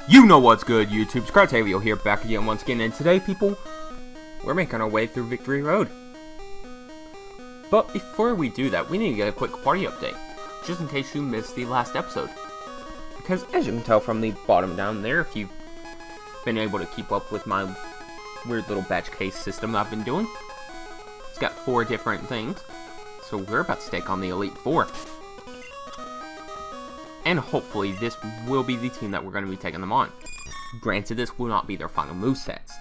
You know what's good, YouTube. Kratoctavio here, back again once again, and today, people, we're making our way through Victory Road. But before we do that, we need to get a quick party update, just in case you missed the last episode. Because, as you can tell from the bottom down there, if you've been able to keep up with my weird little batch case system I've been doing, it's got 4 different things, so we're about to take on the Elite Four. And hopefully this will be the team that we're going to be taking them on. Granted, this will not be their final movesets,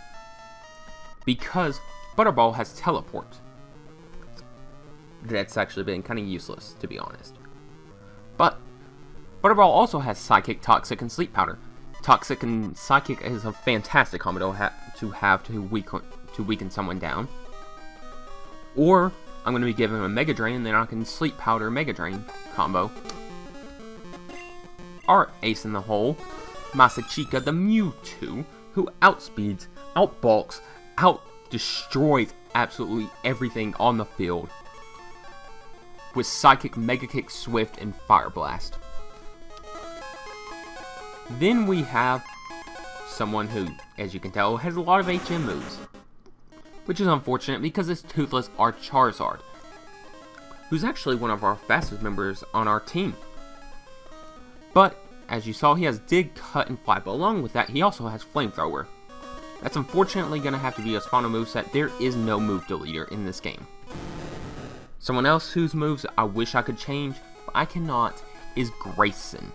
because Butterball has teleport. That's actually been kind of useless, to be honest. But Butterball also has Psychic, Toxic, and Sleep Powder. Toxic and Psychic is a fantastic combo to have to weaken someone down. Or I'm going to be giving him a Mega Drain, and then I can Sleep Powder Mega Drain combo. Our ace in the hole, Masterball the Mewtwo, who outspeeds, outbulks, out-destroys absolutely everything on the field with Psychic, Mega Kick, Swift, and Fire Blast. Then we have someone who, as you can tell, has a lot of HM moves, which is unfortunate because it's Toothless our Charizard, who's actually one of our fastest members on our team. But, as you saw, he has Dig, Cut, and Fly, but along with that, he also has Flamethrower. That's unfortunately going to have to be his final moveset. There is no move deleter in this game. Someone else whose moves I wish I could change, but I cannot, is Grayson.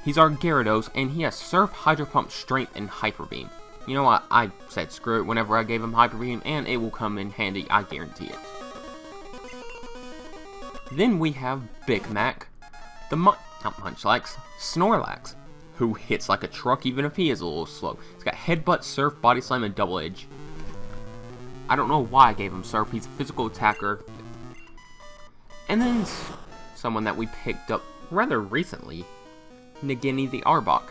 He's our Gyarados, and he has Surf, Hydro Pump, Strength, and Hyper Beam. You know what, I said screw it whenever I gave him Hyper Beam, and it will come in handy, I guarantee it. Then we have Big Mac, the not Munchlax, Snorlax, who hits like a truck even if he is a little slow. He's got Headbutt, Surf, Body Slam, and Double Edge. I don't know why I gave him Surf, he's a physical attacker. And then someone that we picked up rather recently, Nagini the Arbok,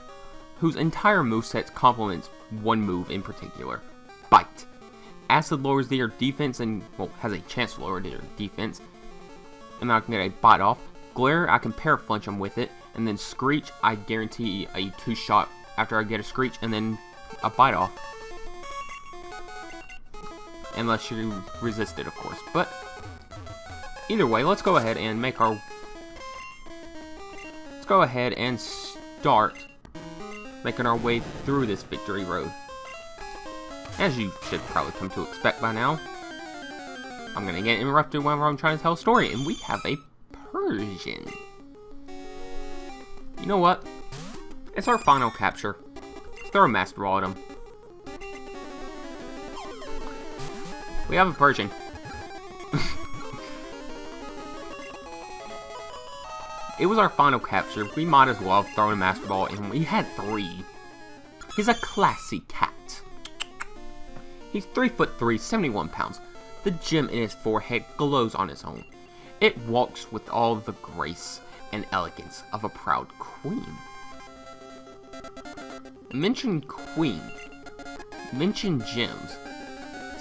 whose entire moveset complements one move in particular, Bite. Acid lowers their defense and, well, has a chance to lower their defense, and I can get a Bite off. Glare, I can Paraflinch him with it, and then Screech, I guarantee a 2-shot after I get a Screech, and then a Bite off. Unless you resist it, of course. But either way, let's go ahead and make our... Let's go ahead and start making our way through this Victory Road. As you should probably come to expect by now, I'm going to get interrupted whenever I'm trying to tell a story, and we have a Persian. You know what? It's our final capture. Let's throw a Masterball at him. We have a Persian. It was our final capture. We might as well have thrown a Masterball, and we had 3. He's a classy cat. He's 3'3", 71 pounds. The gem in his forehead glows on its own. It walks with all the grace and elegance of a proud queen. Mention queen. Mention gems.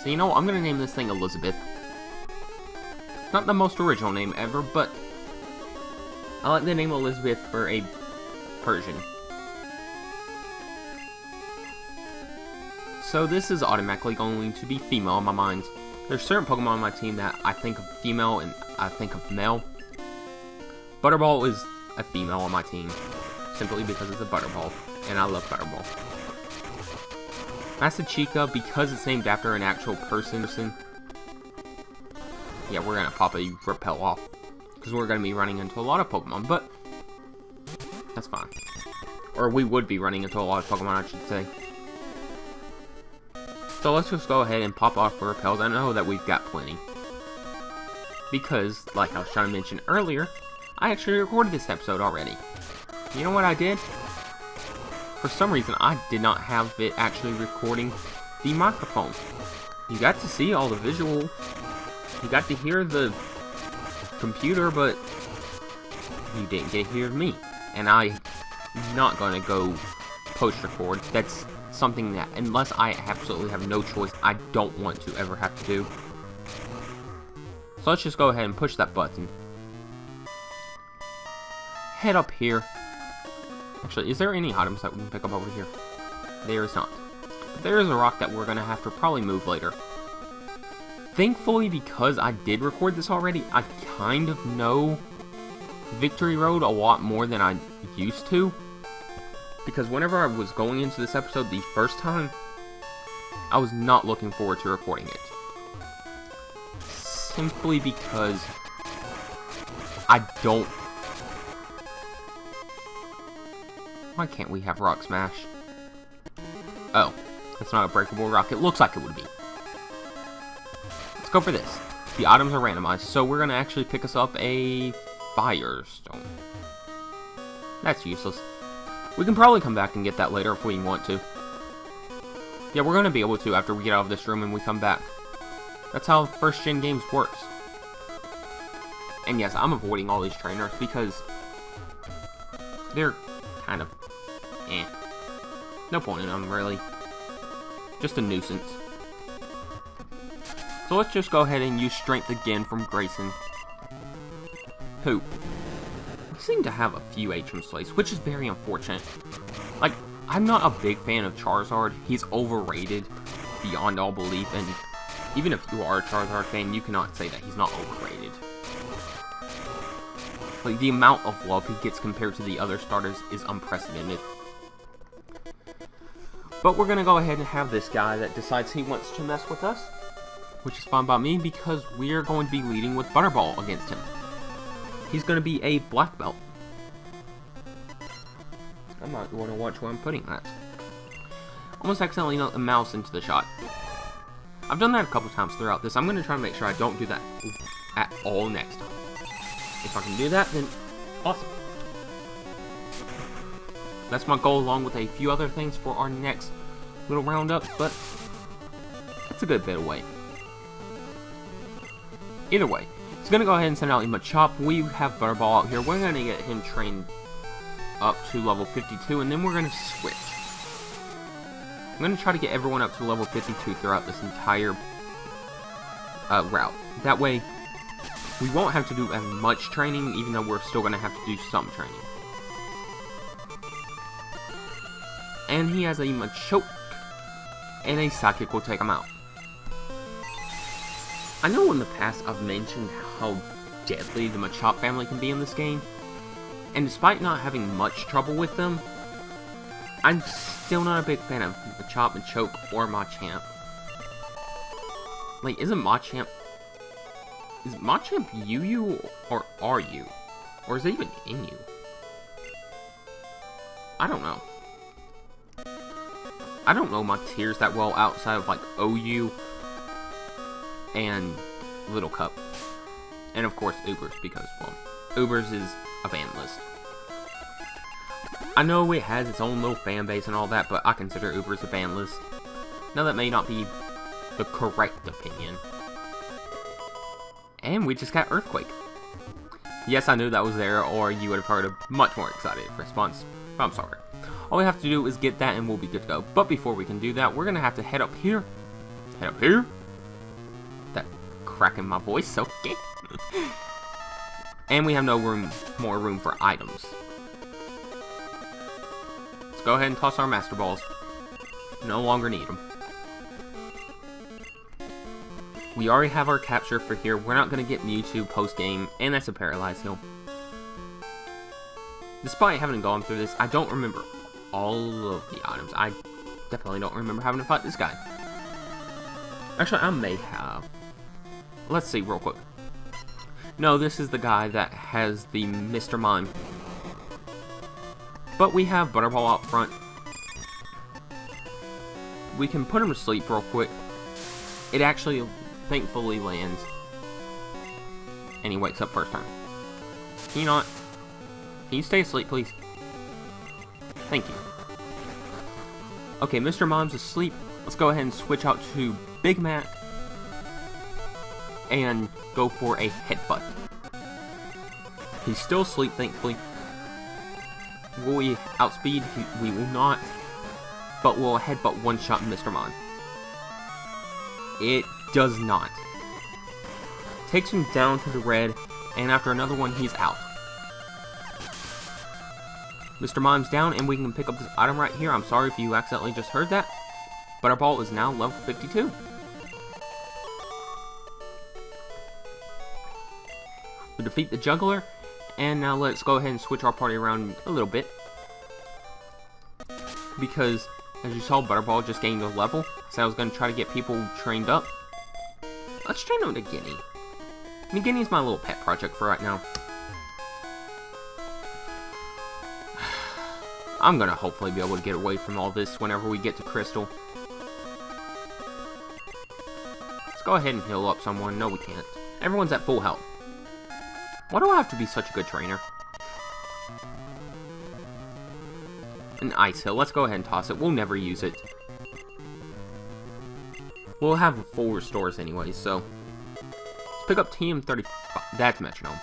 So you know what, I'm gonna name this thing Elizabeth. Not the most original name ever, but I like the name Elizabeth for a Persian. So this is automatically going to be female in my mind. There's certain Pokemon on my team that I think of female and I think of male. Butterball is a female on my team, simply because it's a Butterball, and I love Butterball. Ashlocke, because it's named after an actual person, yeah, we're gonna pop a Repel off, because we're gonna be running into a lot of Pokemon, but that's fine. Or we would be running into a lot of Pokemon, I should say. So let's just go ahead and pop off for Repels. I know that we've got plenty. Because, like I was trying to mention earlier, I actually recorded this episode already. You know what I did? For some reason, I did not have it actually recording the microphone. You got to see all the visual. You got to hear the computer, but you didn't get to hear me. And I'm not going to go post-record. That's something that, unless I absolutely have no choice, I don't want to ever have to do. So let's just go ahead and push that button. Head up here. Actually, is there any items that we can pick up over here? There is not. But there is a rock that we're going to have to probably move later. Thankfully, because I did record this already, I kind of know Victory Road a lot more than I used to. Because whenever I was going into this episode the first time, I was not looking forward to recording it. Simply because I don't... Why can't we have Rock Smash? Oh, that's not a breakable rock. It looks like it would be. Let's go for this. The items are randomized, so we're going to actually pick us up a Firestone. That's useless. We can probably come back and get that later if we want to. Yeah, we're going to be able to after we get out of this room and we come back. That's how first-gen games works. And yes, I'm avoiding all these trainers because they're kind of eh. No point in them, really. Just a nuisance. So let's just go ahead and use Strength again from Grayson. Who? We seem to have a few HM slates, which is very unfortunate. Like, I'm not a big fan of Charizard. He's overrated beyond all belief, and even if you are a Charizard fan, you cannot say that he's not overrated. Like, the amount of love he gets compared to the other starters is unprecedented. But we're gonna go ahead and have this guy that decides he wants to mess with us, which is fine by me because we're going to be leading with Butterball against him. He's gonna be a black belt. I might want to watch where I'm putting that. Almost accidentally knocked the mouse into the shot. I've done that a couple times throughout this. I'm gonna try to make sure I don't do that at all next time. If I can do that, then awesome. That's my goal, along with a few other things for our next little roundup, but it's a good bit away. Either way, it's going to go ahead and send out Machop. We have Butterball out here. We're going to get him trained up to level 52, and then we're going to switch. I'm going to try to get everyone up to level 52 throughout this entire route. That way, we won't have to do as much training, even though we're still going to have to do some training. And he has a Machoke, and a Psychic will take him out. I know in the past I've mentioned how deadly the Machop family can be in this game, and despite not having much trouble with them, I'm still not a big fan of Machop, Machoke, or Machamp. Like, is Machamp UU, or are you? Or is it even in you? I don't know. I don't know my tiers that well outside of, like, OU and Little Cup. And, of course, Ubers, because, well, Ubers is a fan list. I know it has its own little fan base and all that, but I consider Ubers a fan list. Now, that may not be the correct opinion. And we just got Earthquake. Yes, I knew that was there, or you would have heard a much more excited response. I'm sorry. All we have to do is get that and we'll be good to go. But before we can do that, we're going to have to head up here. Head up here. That crack in my voice, okay. And we have no more room for items. Let's go ahead and toss our Master Balls. No longer need them. We already have our capture for here. We're not going to get Mewtwo post-game, and that's a Paralyzed Heal. Despite having gone through this, I don't remember all of the items. I definitely don't remember having to fight this guy. Actually, I may have. Let's see real quick. No, this is the guy that has the Mr. Mime. But we have Butterball out front. We can put him to sleep real quick. It actually, thankfully, lands. And he wakes up first time. Can you not? Can you stay asleep, please? Thank you. Okay, Mr. Mime's asleep. Let's go ahead and switch out to Big Mac. And go for a headbutt. He's still asleep, thankfully. Will we outspeed? We will not. But we'll headbutt one-shot Mr. Mime. It does not. Takes him down to the red, and after another one, he's out. Mr. Mime's down, and we can pick up this item right here. I'm sorry if you accidentally just heard that. Butterball is now level 52. We defeat the juggler, and now let's go ahead and switch our party around a little bit. Because, as you saw, Butterball just gained a level, so I was going to try to get people trained up. Let's train him to Guinea. Guinea's my little pet project for right now. I'm gonna hopefully be able to get away from all this whenever we get to Crystal. Let's go ahead and heal up someone. No, we can't. Everyone's at full health. Why do I have to be such a good trainer? An Ice Hill. Let's go ahead and toss it. We'll never use it. We'll have full restores anyway, so... Let's pick up TM35. That's Metronome.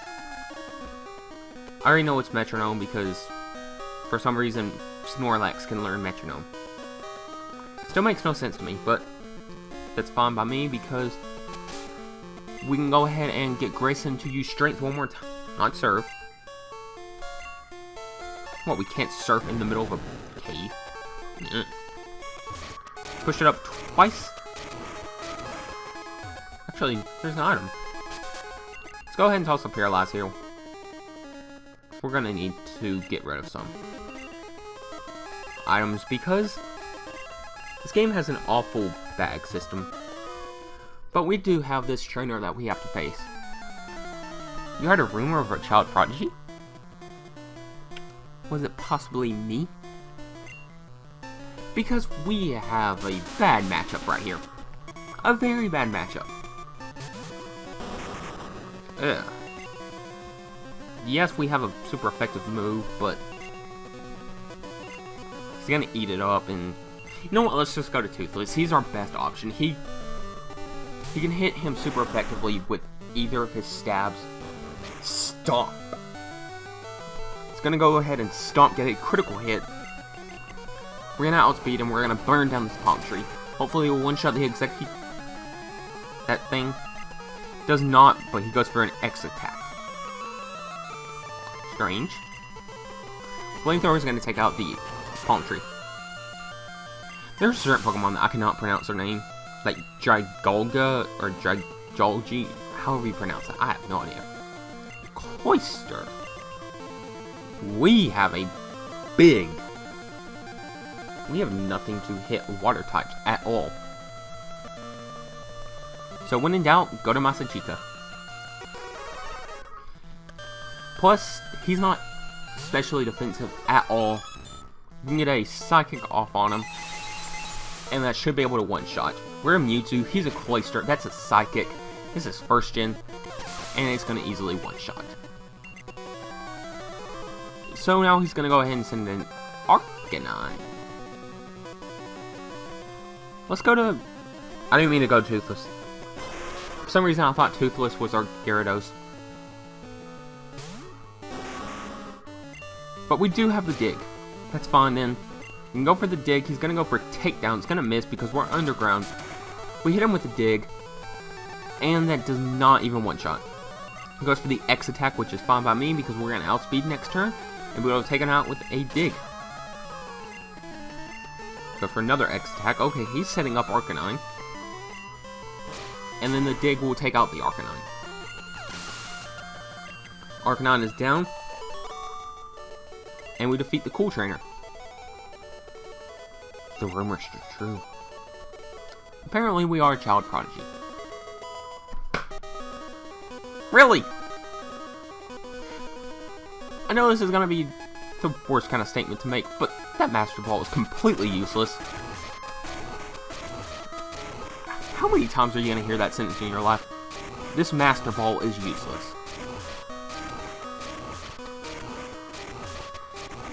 I already know it's Metronome because... For some reason, Snorlax can learn Metronome. Still makes no sense to me, but that's fine by me because we can go ahead and get Grayson to use Strength one more time. Not Surf. What, we can't surf in the middle of a cave? Push it up twice. Actually, there's an item. Let's go ahead and toss a Paralyze here. We're gonna need to get rid of some items because this game has an awful bag system. But we do have this trainer that we have to face. You heard a rumor of a child prodigy? Was it possibly me? Because we have a bad matchup right here. A very bad matchup. Ugh. Yes, we have a super effective move, but he's gonna eat it up, and you know what, let's just go to Toothless. He's our best option. He can hit him super effectively with either of his stabs. Stomp. It's gonna go ahead and Stomp, get a critical hit. We're gonna outspeed him, we're gonna burn down this palm tree. Hopefully we'll one-shot the execute. That thing does not, but he goes for an X attack. Strange. Flamethrower is going to take out the palm tree. There's certain Pokemon that I cannot pronounce their name. Like Dragolga or Dragolgi. However you pronounce it. I have no idea. Cloyster. We have a big... We have nothing to hit water types at all. So when in doubt, go to Masachika. Plus, he's not especially defensive at all. You can get a Psychic off on him, and that should be able to one-shot. We're a Mewtwo, he's a Cloyster, that's a Psychic. This is first gen, and it's going to easily one-shot. So now he's going to go ahead and send an Arcanine. Let's go to... I didn't mean to go Toothless. For some reason I thought Toothless was our Gyarados. But we do have the Dig. That's fine then. We can go for the Dig. He's going to go for Takedown. It's going to miss because we're underground. We hit him with the Dig. And that does not even one-shot. He goes for the X attack, which is fine by me because we're going to outspeed next turn. And we'll take him out with a Dig. Go for another X attack. Okay, he's setting up Arcanine. And then the Dig will take out the Arcanine. Arcanine is down. And we defeat the Cool Trainer. The rumors are true. Apparently we are a child prodigy. Really? I know this is gonna be the worst kind of statement to make, but that Master Ball is completely useless. How many times are you gonna hear that sentence in your life? This Master Ball is useless.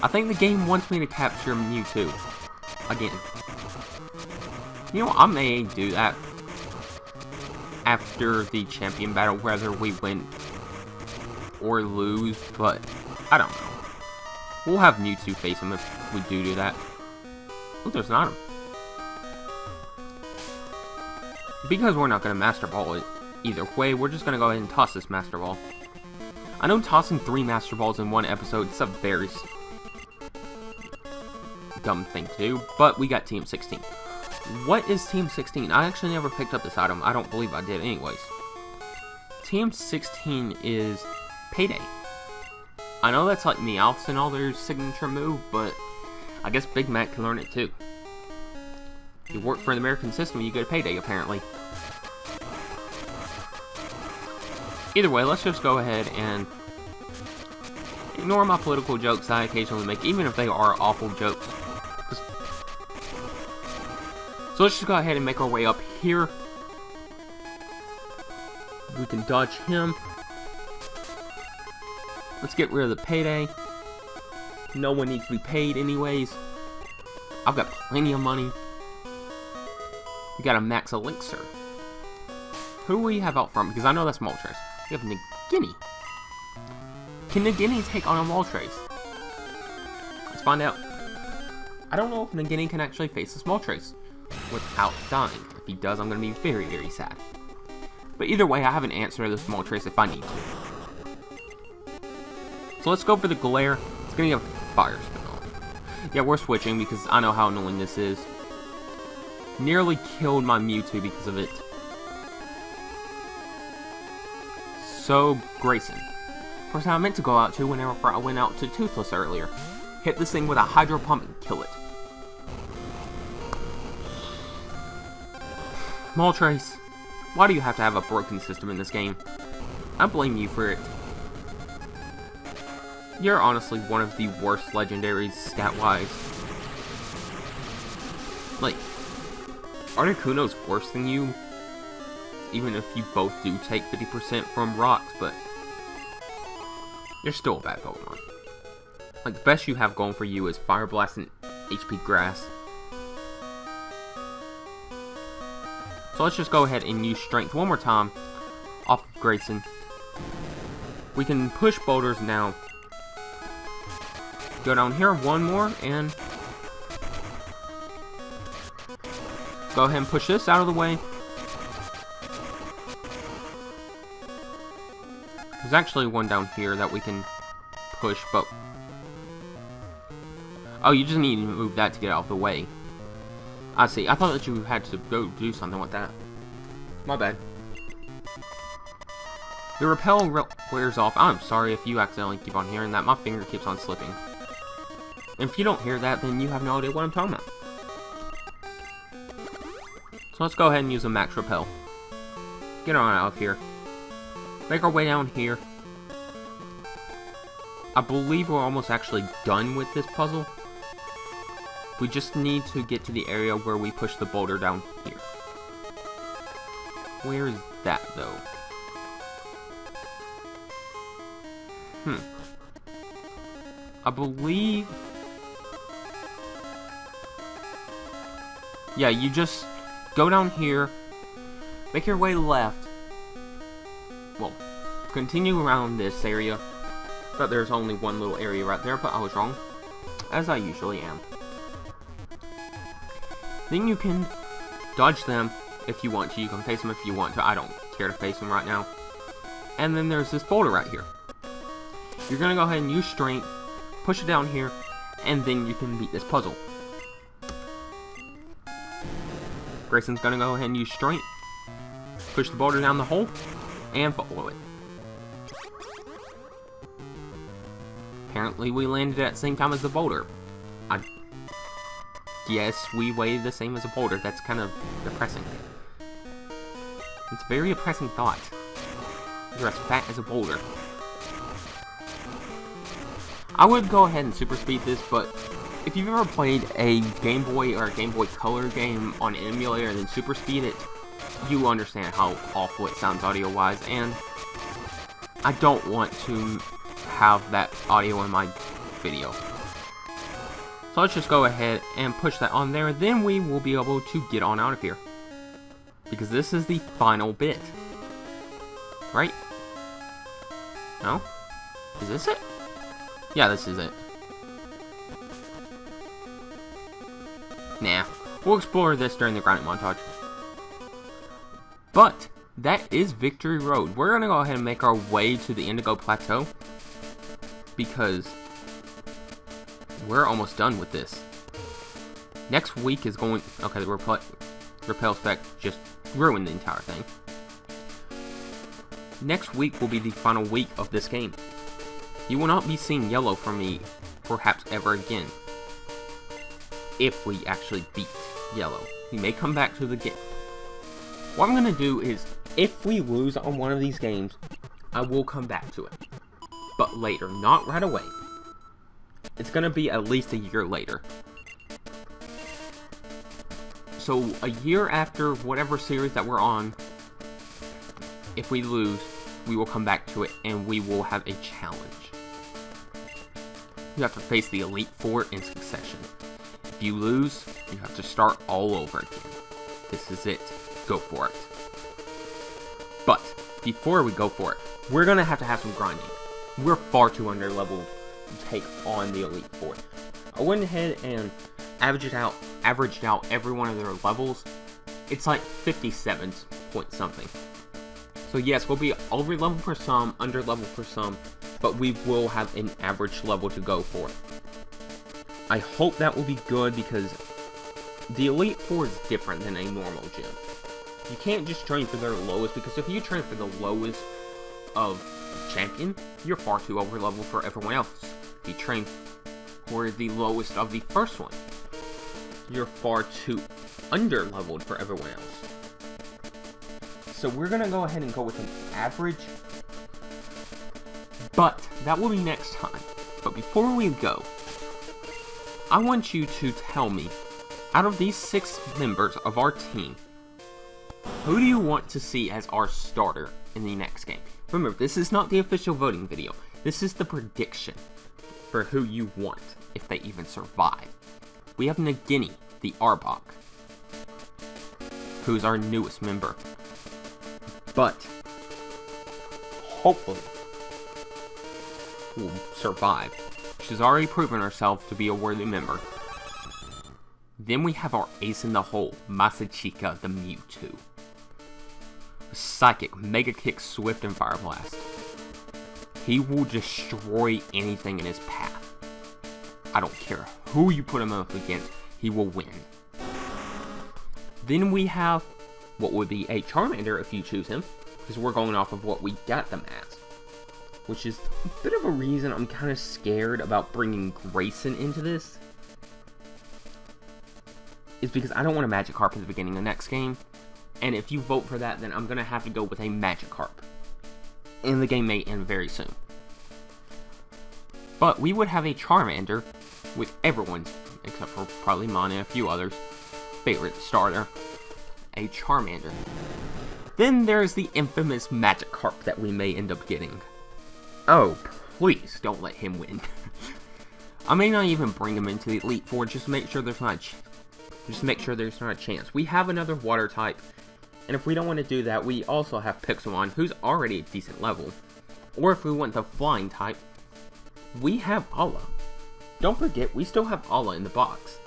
I think the game wants me to capture Mewtwo. Again. You know, I may do that after the champion battle, whether we win or lose, but I don't know. We'll have Mewtwo face him if we do that. Oh, there's an item. Because we're not going to Master Ball it either way, we're just going to go ahead and toss this Master Ball. I know tossing 3 Master Balls in one episode is a very dumb thing to do, but we got Team 16. What is Team 16? I actually never picked up this item. I don't believe I did anyways. Team 16 is Payday. I know that's like Meowth's and all their signature move, but I guess Big Mac can learn it too. If you work for the American system, you get a Payday, apparently. Either way, let's just go ahead and ignore my political jokes I occasionally make, even if they are awful jokes. So let's just go ahead and make our way up here. We can dodge him. Let's get rid of the Payday. No one needs to be paid anyways. I've got plenty of money. We got a max elixir. Who will we have out front? Because I know that's Moltres. We have Nagini. Can Nagini take on a Moltres? Let's find out. I don't know if Nagini can actually face this Moltres without dying. If he does, I'm going to be very, very sad. But either way, I have an answer to this Moltres if I need to. So let's go for the Glare. It's going to give Fire Spin off. Yeah, we're switching because I know how annoying this is. Nearly killed my Mewtwo because of it. So, Grayson. Person I meant to go out to whenever I went out to Toothless earlier. Hit this thing with a Hydro Pump and kill it. Moltres, why do you have to have a broken system in this game? I blame you for it. You're honestly one of the worst legendaries stat-wise. Like, Articuno's worse than you, even if you both do take 50% from rocks, but you're still a bad Pokemon. Like, the best you have going for you is Fire Blast and HP Grass. So let's just go ahead and use Strength one more time off of Grayson. We can push boulders now. Go down here one more and go ahead and push this out of the way. There's actually one down here that we can push, but oh, you just need to move that to get out of the way. I see. I thought that you had to go do something with that. My bad. The repel wears off. I'm sorry if you accidentally keep on hearing that. My finger keeps on slipping. And if you don't hear that, then you have no idea what I'm talking about. So let's go ahead and use a max repel. Get on out of here. Make our way down here. I believe we're almost actually done with this puzzle. We just need to get to the area where we push the boulder down here. Where is that, though? I believe... yeah, you just go down here, make your way left. Well, continue around this area. But there's only one little area right there, but I was wrong. As I usually am. Then you can dodge them if you want to. You can face them if you want to. I don't care to face them right now. And then there's this boulder right here. You're going to go ahead and use Strength, push it down here, and then you can beat this puzzle. Grayson's going to go ahead and use Strength, push the boulder down the hole, and follow it. Apparently we landed at the same time as the boulder. Yes, we weigh the same as a boulder. That's kind of depressing. It's a very depressing thought. You're as fat as a boulder. I would go ahead and super speed this, but if you've ever played a Game Boy or a Game Boy Color game on an emulator and then super speed it, you understand how awful it sounds audio-wise, and I don't want to have that audio in my video. So let's just go ahead and push that on there, then we will be able to get on out of here. Because this is the final bit. Right? No? Is this it? Yeah, this is it. Nah. We'll explore this during the grinding montage. But, that is Victory Road. We're gonna go ahead and make our way to the Indigo Plateau. Because we're almost done with this. Next week is going... Okay, the repel effect just ruined the entire thing. Next week will be the final week of this game. You will not be seeing yellow from me perhaps ever again. If we actually beat yellow. He may come back to the game. What I'm going to do is, if we lose on one of these games, I will come back to it. But later, not right away. It's going to be at least a year later. So, a year after whatever series that we're on, if we lose, we will come back to it and we will have a challenge. You have to face the Elite Four in succession. If you lose, you have to start all over again. This is it. Go for it. But, before we go for it, we're going to have some grinding. We're far too underleveled to take on the Elite Four. I went ahead and averaged out every one of their levels. It's like 57 point something. So yes, we'll be over level for some, under level for some, but we will have an average level to go for. I hope that will be good because the Elite Four is different than a normal gym. You can't just train for their lowest, because if you train for the lowest of champion, you're far too over level for everyone else. If you train for the lowest of the first one, you're far too under leveled for everyone else. So we're gonna go ahead and go with an average, but that will be next time. But before we go, I want you to tell me, out of these 6 members of our team, who do you want to see as our starter in the next game? Remember, this is not the official voting video. This is the prediction for who you want, if they even survive. We have Nagini, the Arbok, who's our newest member. But, hopefully, will survive. She's already proven herself to be a worthy member. Then we have our ace in the hole, Masachika the Mewtwo. Psychic, Mega Kick, Swift, and Fire Blast. He will destroy anything in his path. I don't care who you put him up against, he will win. Then we have what would be a Charmander if you choose him, because we're going off of what we got them as. Which is a bit of a reason I'm kind of scared about bringing Grayson into this. Is because I don't want a Magikarp at the beginning of the next game. And if you vote for that, then I'm going to have to go with a Magikarp. And the game may end very soon. But we would have a Charmander with everyone's, except for probably mine and a few others, favorite starter. A Charmander. Then there's the infamous Magikarp that we may end up getting. Oh, please don't let him win. I may not even bring him into the Elite Four, just to make sure there's not a chance. We have another water type, and if we don't want to do that, we also have Pixelmon, who's already a decent level. Or if we want the flying type, we have Alla. Don't forget, we still have Alla in the box.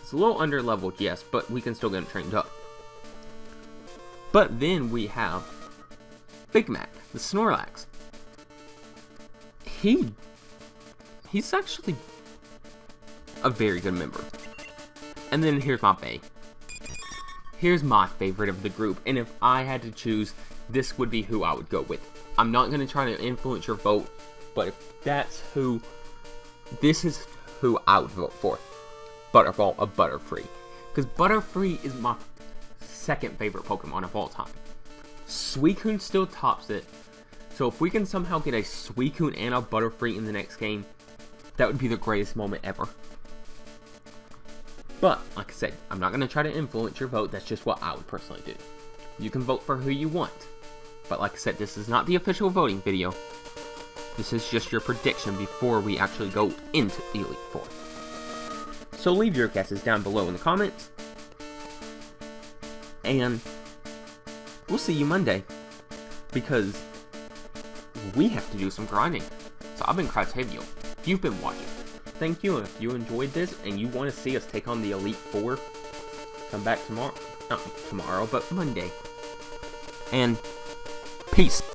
It's a little under leveled, yes, but we can still get him trained up. But then we have Big Mac, the Snorlax. He's actually a very good member. And then here's my Bay. Here's my favorite of the group, and if I had to choose, this would be who I would go with. I'm not going to try to influence your vote, but if that's who, this is who I would vote for. Butterball of Butterfree. Because Butterfree is my second favorite Pokemon of all time. Suicune still tops it, so if we can somehow get a Suicune and a Butterfree in the next game, that would be the greatest moment ever. But, like I said, I'm not going to try to influence your vote, that's just what I would personally do. You can vote for who you want. But like I said, this is not the official voting video. This is just your prediction before we actually go into the Elite Four. So leave your guesses down below in the comments. And we'll see you Monday. Because we have to do some grinding. So I've been Kratoctavio. You've been watching. Thank you, and if you enjoyed this and you want to see us take on the Elite Four, come back tomorrow. Not tomorrow, but Monday. And peace.